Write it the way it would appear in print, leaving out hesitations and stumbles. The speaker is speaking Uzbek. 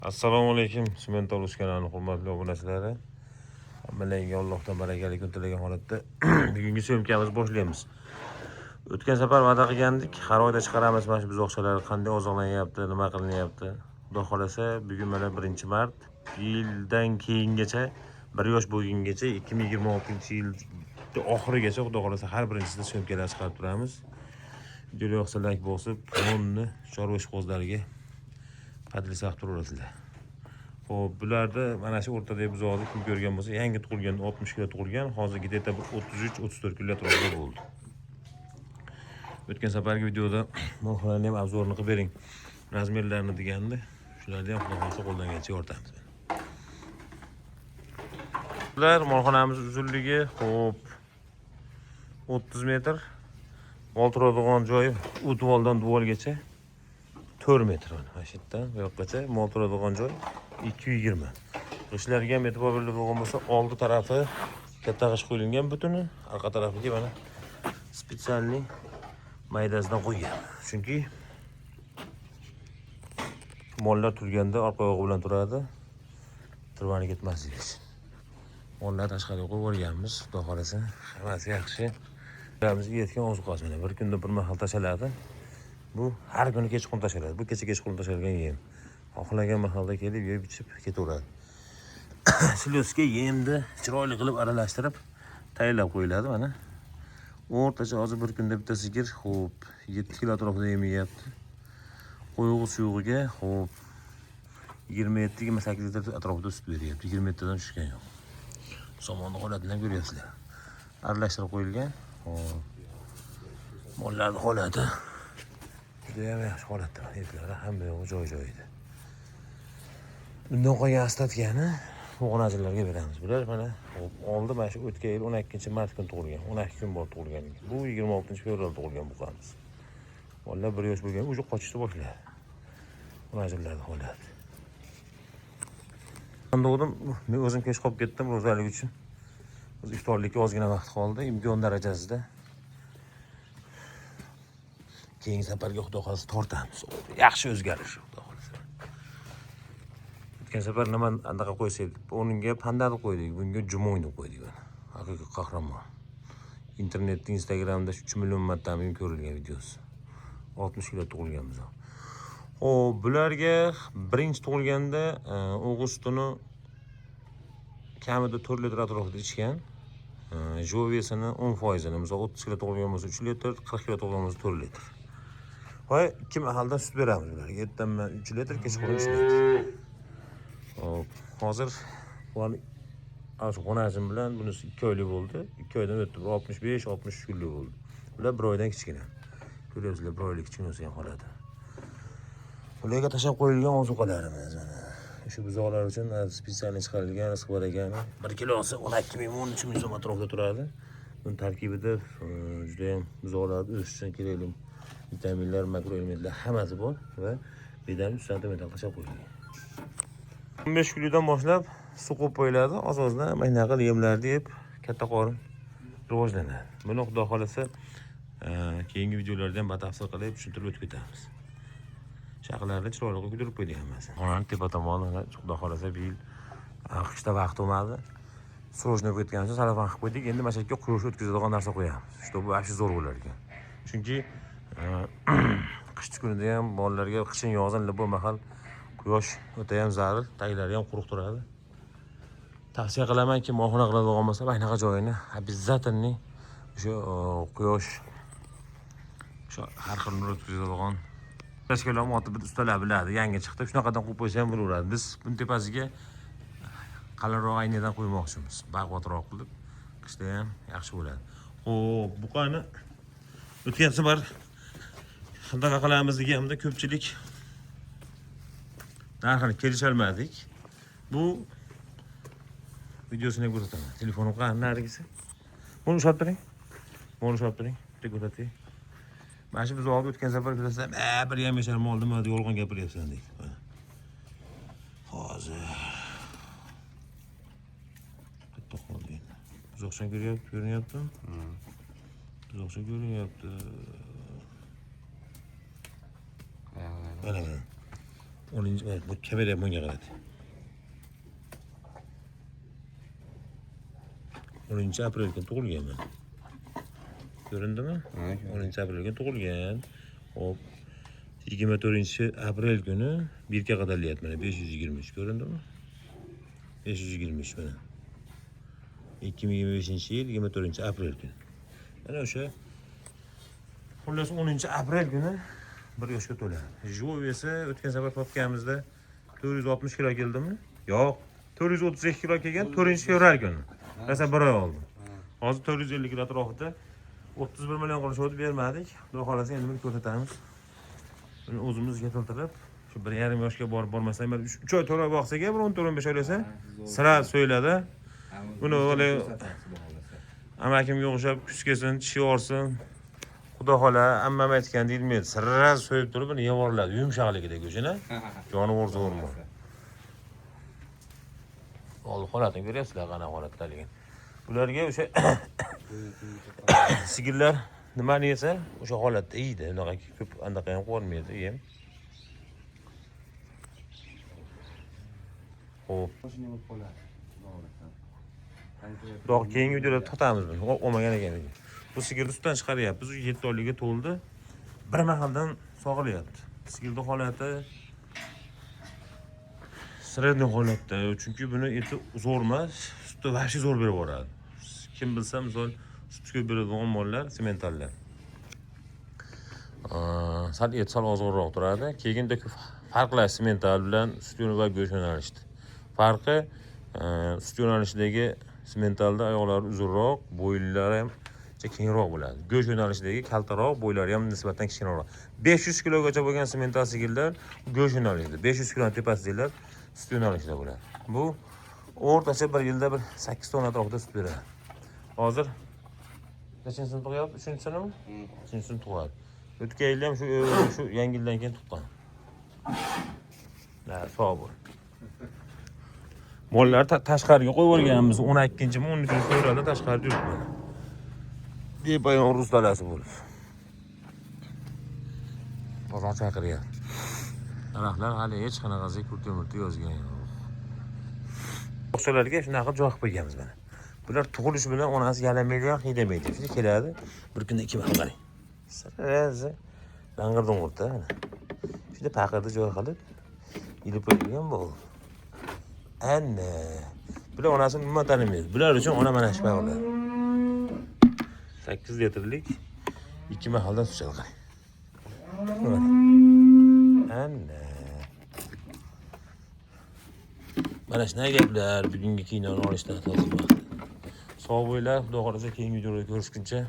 Assalomu alaykum. Sement Tolus kanalining hurmatli obunachilari. Hammalarga Allohdan barakali kun tilagan holatda bugungi syomkamiz boshlaymiz. O'tgan safar va'da qilgandik, har oyda chiqaramiz mana shu buzoqchalar qanday oziqlanyapti, nima qilinyapti. Xudo xolasa, bugun mana 1-mart, yildan keyingacha 1 yosh bo'lgungacha 2026-yil oxirigacha xudo xolasa har birinchisida syomkalar chiqarib turamiz. Videoga yoqsa like bosib, qonni chorva ishqozlariga qadrlab turasizlar. Xo'p, bularda mana shu o'rtadagi buzoqni kim ko'rgan bo'lsa, yangi tug'ilgan 60 kilo tug'ilgan, hozirgi deta 33-34 kilo atrofida bo'ldi. O'tgan safargi videoda molxonaning ham obzorini qilib bering. Razmerlarini deganda, shularni ham xudo xolasa qo'ldan kelgancha yoritamiz. Bular molxonamiz uzunligi, xo'p, 30 metr. Mol turadigan joyi o'tvoldan duvolgacha 4 metr. Mana shu yerdan bu yoqqacha mol turadigan joy 220. G'ishlarga ham e'tibor berib bo'lgan bo'lsa, oldi tarafi katta g'ish qo'yilgan butuni, orqa tarafiga mana spesialniy maydasidan qo'ygan. Chunki mollar turganda orqa oyog'i bilan turadi, turmani ketmasligi uchun. Mollar tashqariga qo'yib yuborganmiz, xudo xolasa, hammasi yaxshi. Biz yetgan ozuqasi mana bir kunda bir mahal tashaladi. Bu har kuni kechqurun tashaladi. Bu kecha kechqurun tashalgan yem. Xohlagan mahalda kelib yeb ichib ketaveradi. Silyosga yemni chiroyli qilib aralashtirib tayyorlab qo'yiladi mana. O'rtacha hozir bir kunda bitta sigir, xo'p, 7 kilo atrofida yem yeyapti. Qo'yg'i suyug'iga, xo'p, 27-28 litr atrofida sut beryapti. 27 dan tushgan yo'q. Somonni holatini ko'ryapsizlar. Aralashtirib qo'yilgan. Xo'p. Mollarning holati juda ham yaxshi holatda. Etlari hamma yo'g'i joy-joyida. Bundan qolgan ostatgani o'g'onachilarga beramiz. Bular mana oldi mana shu o'tgan yil 12-mart kuni tug'ilgan. 12 kun bo'ldi tug'ilganiga. Bu 26-fevral tug'ilgan buqamiz. Mollar 1 yosh bo'lgan, o'zi qochishni boshladi. O'g'onachilarning holati. O'dim, men o'zim kech qolib ketdim ro'zalik uchun. O'z iftorlikka ozgina vaqt qoldi, imkon darajasida. Keyingi safarga xudo xolasa tortamiz. Yaxshi o'zgarish xudo xolasa. O'tgan safar nima anaqa qo'ysak, o'rniga pandani qo'ydik, bunga jumoyni qo'ydik mana. Haqiqiy qahramon. Internetda, Instagramda 3 million marta men ko'rilgan videosi. 60 kilo tug'ilganmiz. Xo'p, bularga birinchi tug'ilganda o'g'ustuni kamida 4 litr atrofida ichgan. Jovesini 10%ni, misol 30 kilo tug'ilgan bo'lsa 3 litr, 40 kilo tug'ilgan bo'lsa 4 litr. Voy, 2 mahaldan sut beramiz bularga. Ertaman 3 litr, kechqurun 3 litr. Hop, hozir bularni o'g'onachim bilan bunisi 2 oylik bo'ldi. 2 oydan o'tdi. 65-63 kunlik bo'ldi. Bular 1 oydan kichkina. Ko'ryapsizlar, 1 oylik kichkina bo'lsa ham qoladi. Ularga tashab qo'yilgan ozuqalarimiz mana. Shu buzoqlar uchun spesialniy chiqarilgan rizq bor ekan. 1 kilosi 12 ming, 13 ming so'm atrofida turadi. Buni tarkibida juda ham buzoqlarning o'sishi uchun kerakli vitaminlar, makroelementlar hammasi bor va bedan 3 sm tashab qo'yilgan. 15 kundan boshlab suv qo'yib qo'yiladi. Oz-ozdan mana qilib yemlarni yeb katta qorin rivojlanadi. Buni xudo xolasa keyingi videolarda ham batafsil qilib tushuntirib o'tib ketamiz. Shaqlarni chiroyli qilib kuydirib qo'ydik hammasi. Onani tepa tomonini xudo xolasa bu yil qishda vaqt bo'lmadi. Srojnoy ketgan uchun salafan qilib qo'ydik. Endi mana shu yerga quyosh o'tkazadigan narsa qo'yamiz. Shu bu yaxshi zo'r bo'lar ekan. Chunki qish kunida ham bolalarga qishin yozin libo mahal quyosh o'ta ham zarur, taglari ham quruq turadi. Tavsiya qilamanki, molxona qiladigan bo'lsa, anaqa joyini обязательно o'sha quyosh shu har xil nur o'tkazadigan tashkilot otib ustalar biladi, yangi chiqdi. Shunaqadan qo'yib qo'ysa ham bo'laveradi. Biz buni tepasiga qalinroq aynadan qo'ymoqchimiz. Baquvvatroq qilib, qishda ham yaxshi bo'ladi. Xo'p, buqani o'tgan safar qanaqa qilamiz deganimda ko'pchilik narxini kelisholmadik. Bu videosini ko'rsataman. Telefonim qani narigisi. Buni ushlab turing. Buni ushlab turing. Bitta ko'rsatay. Mana shu biz olib o'tgan safar ko'rsam, bir ham yashar mol nima deb yolg'on gapiryapsan deydi. Hozir katta qoldi. Buzoqcha ko'rinyapti. Buzoqcha ko'rinyapti. Mana. 10. Bu kamera bunga qaradi. 10 aprel kuni tug'ilgan men. Ko'rindimi? 10 aprel kuni tug'ilgan. Hop. 24 aprel kuni birga qadalyapti mana 523 ko'rindimi? 523 mana. 2025-yil 24 aprel kuni. Mana o'sha xullas 10 aprel kuni 1 yoshga to'ladi. Jovi esa o'tgan safar topganimizda 460 kilo keldimi? Yo'q, 432 kilo kelgan 4-fevral kuni. Esa 1 oy oldi. Hozir 450 kilo atrofida 31 million qilishib bermadik. Xudo xolasa endi buni ko'rsatamiz. Buni o'zimizga keltirib, shu 1,5 yoshga borib bormasam, 3 oy to'lab boqsak, 14-15 oylasa, sira so'yladi. Buni o'g'li amakimga o'xshab kuch kelsin, tishi yorsin. Xudo xola, ammam aytgan deyilmaydi. Sira so'yib turib, buni yevorladi, yumshoqligida go'shini. Jonivor zo'rmi? Ol holatini ko'ryapsizlar, qana holatdaligini. Ularga o'sha sigirlar nimani yesa, o'sha holatda yeydi. Unaqa ko'p andaqa ham qo'yolmaydi, yem. Xo'p. Doq keyingi videoda tutamiz buni. Olmagan ekan. Bu sigirni sutdan chiqaryapmiz. 7 oylikka to'ldi. Bir mahaldan sog'ilyapti. Sigirning holati sredniy holatda. Chunki buni eti zo'r emas, sutni vashi zo'r berib boradi. Kim bilsa, misol sut ko'p beradigan mollar, sementallar. Sal et sal ozg'inroq turadi. Keyin farqlar semental bilan sut va go'sht yo'nalishdi. Farqi sut yo'nalishidagi sementalda oyoqlari uzunroq, bo'ylari ham kengroq bo'ladi. Go'sht yo'nalishidagi kaltaroq, bo'ylari ham nisbatan kichikroq. 500 kilogacha bo'lgan semental sigirlar go'sht yo'nalishida, 500 kilo tepasidagilar sut yo'nalishida bo'ladi. Bu o'rtacha bir yilda bir 8 ton atrofida sut beradi. Hozir nechinchi sinf tug'yapti? 3-sinfmi? 3-sinf tug'adi. O'tgan yil ham shu yangi yildan keyin tuqqan. Sog' bo'l. Mollar tashqariga qo'yib olganmiz. 12-mi, 13-fevralda tashqarida yuribdi. Bepayon rus dalasi bo'lib. Bozor chaqiryapti. Daraxtlar hali hech qanaqasi kurta-murta yozgan yo'q. O'xshalarga shunaqa joy qilib qo'yganmiz mana. Bular tug'ilishi bilan onasi yalamaydi, haydamaydi. Shunday keladi. Bir kunda 2 marta qarang. Sarazi lang'ir-dung'irda mana. Shunda paqirda joy qilib ilib qo'ygan bu. Anna. Bular onasini umuman tanimaydi. Bular uchun ona mana shu paqirda. 8 litrlik 2 mahaldan sut qarang. Anna. Mana shunday gaplar bugungi kinoni olishdan hozir vaqt. Sog' bo'linglar, xudo xolasa keyingi videoda ko'rishguncha